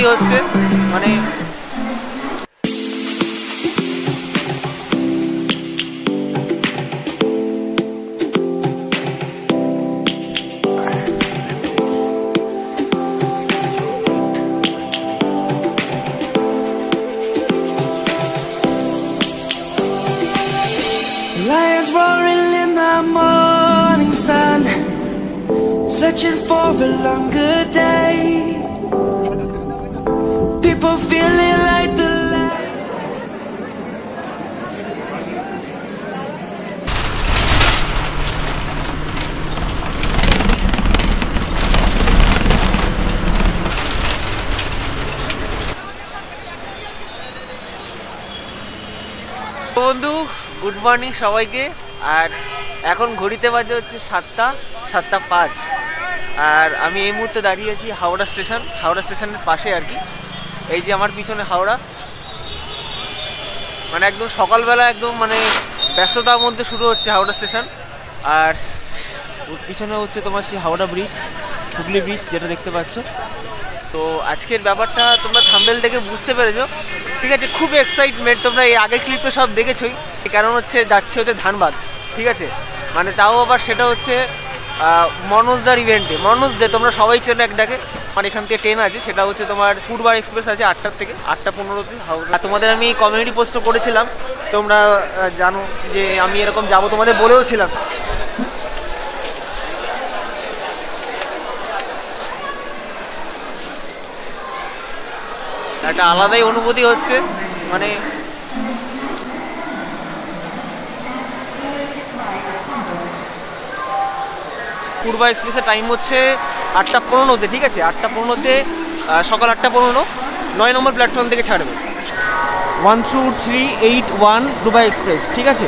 অনুভূতি হচ্ছে মানে Lions roaring in the morning sun, searching for a longer day. People feeling like the light. বন্ধু good morning সবাইকে। আর এখন ঘড়িতে বাজে হচ্ছে 7:05 আর আমি এই মুহূর্তে দাঁড়িয়ে আছি হাওড়া স্টেশনের পাশে আর কি। এই যে আমার পিছনে হাওড়া, মানে একদম সকালবেলা একদম মানে ব্যস্ততার মধ্যে শুরু হচ্ছে হাওড়া স্টেশন। আর পিছনে হচ্ছে তোমার সেই হাওড়া ব্রিজ, হুগলি ব্রিজ যেটা দেখতে পাচ্ছ। তো আজকের ব্যাপারটা তোমরা থাম্বনেল দেখে বুঝতে পেরেছো, ঠিক আছে? খুব এক্সাইটমেন্ট, তোমরা এই আগের ক্লিপ তো সব দেখেছোই। কারণ হচ্ছে যাচ্ছে হচ্ছে ধানবাদ, ঠিক আছে? মানে তাও আবার সেটা হচ্ছে মনোজদার ইভেন্টে। মনোজদে তোমরা সবাই চেনো এক ডাকে। আমার এখান থেকে ট্রেন আছে, সেটা হচ্ছে তোমার পূর্বা এক্সপ্রেস আছে 8টার থেকে 8:15-তে। আর তোমাদের আমি কমিউনিটি পোস্টও করেছিলাম, তোমরা জানো যে আমি এরকম যাবো, তোমাদের বলেও ছিলাম। একটা আলাদাই অনুভূতি হচ্ছে, মানে পূর্বা এক্সপ্রেসের টাইম হচ্ছে 8:15-তে, ঠিক আছে? 8:15-তে, সকাল 8:15, 9 নম্বর প্ল্যাটফর্ম থেকে ছাড়বে। 12381 পূর্বা এক্সপ্রেস, ঠিক আছে?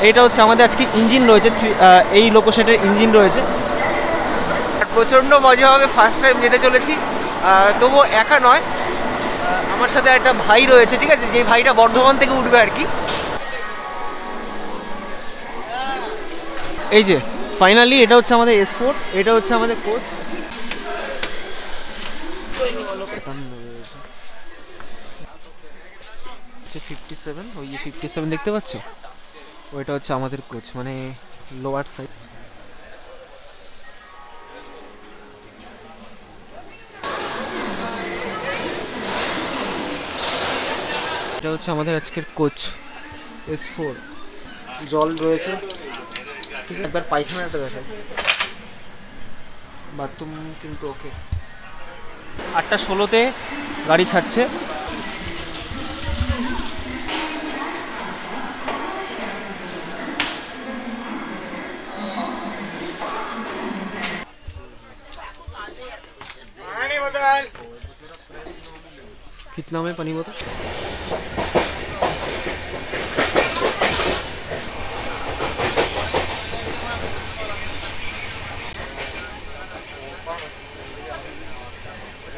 এইটা হচ্ছে আমাদের আজকে ইঞ্জিন রয়েছে, এই লোকোশেটের ইঞ্জিন রয়েছে। প্রচণ্ড মজা হবে, ফার্স্ট টাইম যেতে চলেছি। তবুও একা নয়, আমার সাথে একটা ভাই রয়েছে, ঠিক আছে? যে ভাইটা বর্ধমান থেকে উঠবে আর কি। এই যে ফাইনালি এটা হচ্ছে আমাদের S4, এটা হচ্ছে আমাদের কোচ। 57, ওই 57 দেখতে পাচ্ছ, ওইটা হচ্ছে আমাদের কোচ, মানে লোয়ার সাইড। এটা হচ্ছে আমাদের আজকের কোচ S4। জল রয়েছে, ঠিক আছে? একবার পায়খানাটা দেখাই, বাথরুম কিন্তু ওকে। 8:16-তে গাড়ি ছাড়ছে। कितना में पानी बोतल?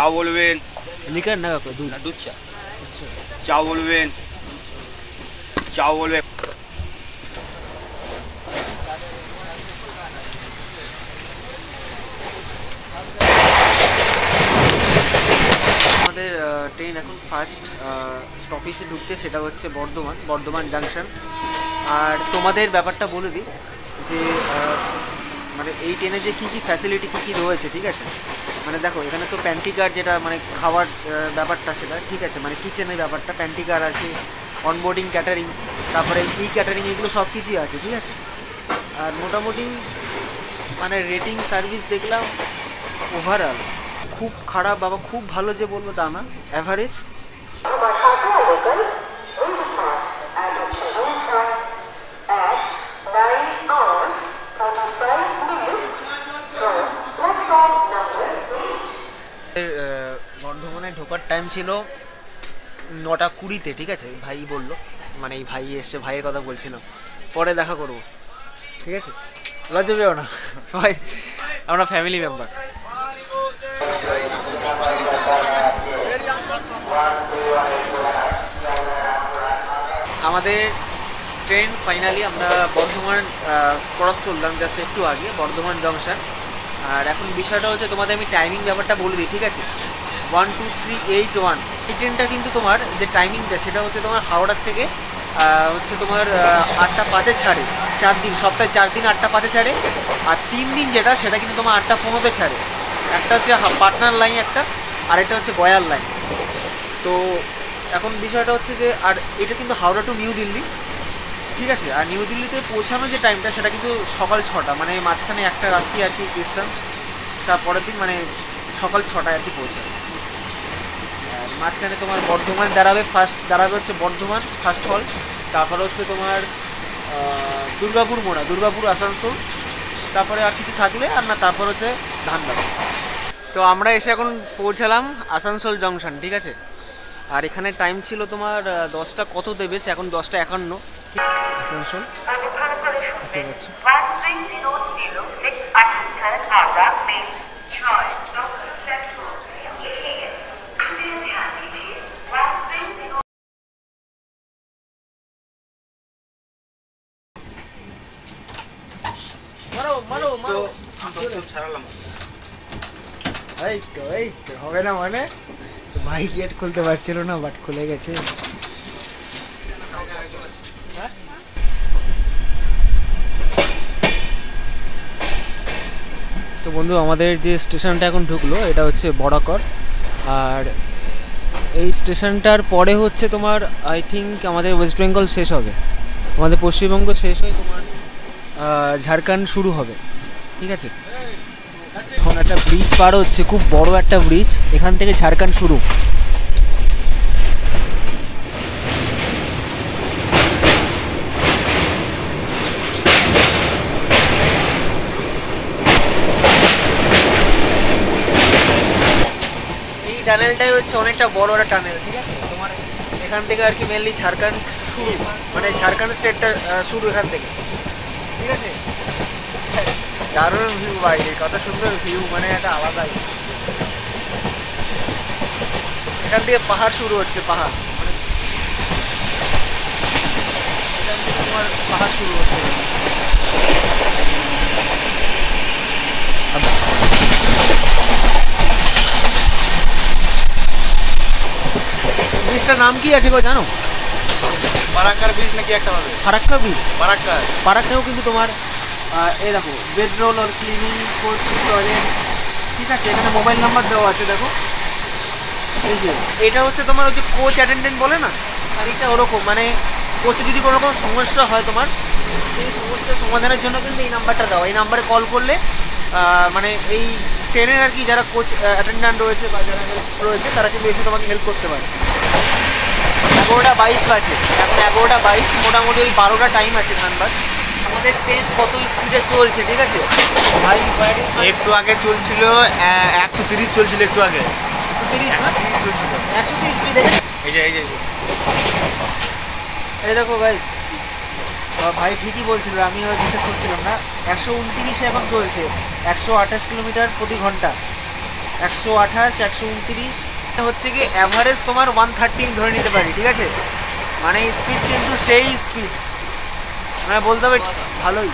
চা বলবেন? লিকার না কাকা, দুধ চা। চা বলবেন? চা বলবেন? আমাদের ট্রেন এখন ফার্স্ট স্টপেজে ঢুকছে, সেটা হচ্ছে বর্ধমান জাংশন। আর তোমাদের ব্যাপারটা বলে দিই যে মানে এই ট্রেনে যে কী ফ্যাসিলিটি কী রয়েছে, ঠিক আছে? মানে দেখো এখানে তো প্যান্টিকার, যেটা মানে খাওয়ার ব্যাপারটা সেটা, ঠিক আছে? মানে কিচেনের ব্যাপারটা, প্যান্টিকার আছে, অনবোর্ডিং ক্যাটারিং, তারপরে ক্যাটারিং, এগুলো সব কিছুই আছে, ঠিক আছে? আর মোটামুটি মানে রেটিং সার্ভিস দেখলাম ওভারঅল খুব খারাপ বাবা, খুব ভালো যে বলবো তা না, অ্যাভারেজ। বর্ধমানে ঢোকার টাইম ছিল 9:20-তে, ঠিক আছে? ভাই বললো, মানে এই ভাই এসছে, ভাইয়ের কথা বলছিলাম, পরে দেখা করবো, ঠিক আছে? লজ্জা পেও না ভাই, আমরা ফ্যামিলি মেম্বার। আমাদের ট্রেন ফাইনালি আমরা বর্ধমান ক্রস করলাম জাস্ট একটু আগে, বর্ধমান জংশন। আর এখন বিষয়টা হচ্ছে তোমাদের আমি টাইমিং ব্যাপারটা বলে দিই, ঠিক আছে? 12381। এই ট্রেনটা কিন্তু তোমার যে টাইমিংটা সেটা হচ্ছে তোমার হাওড়ার থেকে হচ্ছে তোমার 8টা 5-এ ছাড়ে। 4 দিন, সপ্তাহে 4 দিন 8টা 5-এ ছাড়ে। আর 3 দিন যেটা সেটা কিন্তু তোমার 8টা 15-তে ছাড়ে। একটা হচ্ছে পাটনার লাইন একটা, আর একটা হচ্ছে গয়ার লাইন। তো এখন বিষয়টা হচ্ছে যে, আর এটা কিন্তু হাওড়া টু নিউ দিল্লি, ঠিক আছে। আর নিউ দিল্লিতে পৌঁছানোর যে টাইমটা সেটা কিন্তু সকাল 6টা, মানে মাঝখানে একটা রাত্রি আর কি ডিস্টেন্স। তারপরের দিন মানে সকাল 6টায় আর কি পৌঁছায়। আর মাঝখানে তোমার বর্ধমান দাঁড়াবে, ফার্স্ট দাঁড়াবে হচ্ছে বর্ধমান ফার্স্ট হল, তারপরে হচ্ছে তোমার দুর্গাপুর মোড়া, দুর্গাপুর আসানসোল, তারপরে আর কিছু থাকলে আর না, তারপর হচ্ছে ধানবাদ। তো আমরা এসে এখন পৌঁছালাম আসানসোল জংশন, ঠিক আছে। আর এখানে টাইম ছিল তোমার 10টা কত দেবে, এখন 10টা 51 আসানসোল। এই তো হবে না মানে, ভাই গেট খুলতে পারছিল না, বাট খুলে গেছে। তো বন্ধু, আমাদের যে স্টেশনটা এখন ঢুকলো এটা হচ্ছে বড়াকর। আর এই স্টেশনটার পরে হচ্ছে তোমার আই থিঙ্ক আমাদের ওয়েস্ট বেঙ্গল শেষ হবে, আমাদের পশ্চিমবঙ্গ শেষ হয়ে তোমার ঝাড়খণ্ড শুরু হবে, ঠিক আছে। এখন একটা ব্রিজ পার হচ্ছে, খুব বড় একটা ব্রিজ, এখান থেকে ঝাড়খণ্ড শুরু। এই টানেলটাই হচ্ছে অনেকটা বড় একটা টানেল, ঠিক আছে। তোমার এখান থেকে আর কি মেনলি ঝাড়খণ্ড শুরু, মানে ঝাড়খণ্ড স্টেটটা শুরু এখান থেকে, ঠিক আছে। দারুণ ভিউ ভাই, কত সুন্দর ভিউ, মানে একটা আলাদাই। এখান থেকে পাহাড় শুরু হচ্ছে, পাহাড় মানে এখান থেকে তোমার পাহাড় শুরু হচ্ছে। ব্রিজটার নাম কি আছে গো জানো? ফারাক্কার ব্রিজ নাকি একটা হবে, ফারাক্কা ব্রিজ। ফারাক্কাও কিন্তু তোমার এই দেখো বেডরোল আর ক্লিনিং করছি টয়লেট, ঠিক আছে। এখানে মোবাইল নাম্বার দেওয়া আছে, দেখো এই যে। এটা হচ্ছে তোমার ওই যে কোচ অ্যাটেন্ডেন্ট বলে না, আর এটা ওরকম, মানে কোচে যদি কোনো রকম সমস্যা হয় তোমার, সেই সমস্যার সমাধানের জন্য কিন্তু এই নাম্বারটা দেওয়া। এই নাম্বারে কল করলে মানে এই ট্রেনের আর কি যারা কোচ অ্যাটেন্ডেন্ট রয়েছে বা যারা হেল্প রয়েছে তারা কিন্তু এসে তোমাকে হেল্প করতে পারে। 11টা 22 বাজে, এখন 11টা 22, মোটামুটি ওই 12টা টাইম আছে ধানবাদ। আমাদের ট্রেন কত স্পিডে চলছে, ঠিক আছে ভাই? একটু আগে চলছিল 130 চলছিল, একটু আগে 130 না, 130 চলছিল, 130 স্পিড। এই দেখো ভাই, ভাই ঠিকই বলছিল, আমি বিশ্বাস করছিলাম না। 129 এখন চলছে, 128 কিলোমিটার প্রতি ঘন্টা, 128 129 হচ্ছে কি অ্যাভারেজ তোমার 113 ধরে নিতে পারি, ঠিক আছে। মানে স্পিড কিন্তু সেই স্পিড, মানে বলতে হবে ভালোই।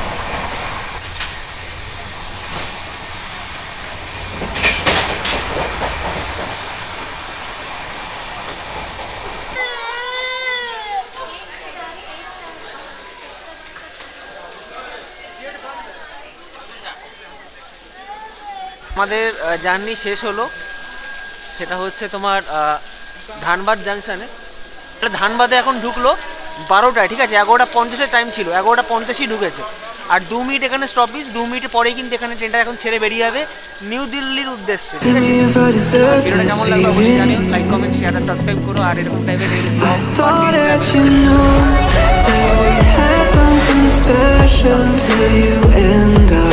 আমাদের জার্নি শেষ হলো, সেটা হচ্ছে তোমার ধানবাদ জাংশনে। ধানবাদে এখন ঢুকলো 12টায়, ঠিক আছে। 11:50 টাইম ছিল, 11:50 ঢুকেছে। আর 2 মিনিট এখানে স্টপেজ, 2 মিনিট পরেই কিন্তু এখানে ট্রেনটা এখন ছেড়ে বেরিয়ে যাবে নিউ দিল্লির উদ্দেশ্যে, ঠিক আছে। ভিডিওটা কেমন লাগলো অবশ্যই জানিও, লাইক কমেন্ট শেয়ার আর সাবস্ক্রাইব করো। আর এরকম টাইপের special till you and I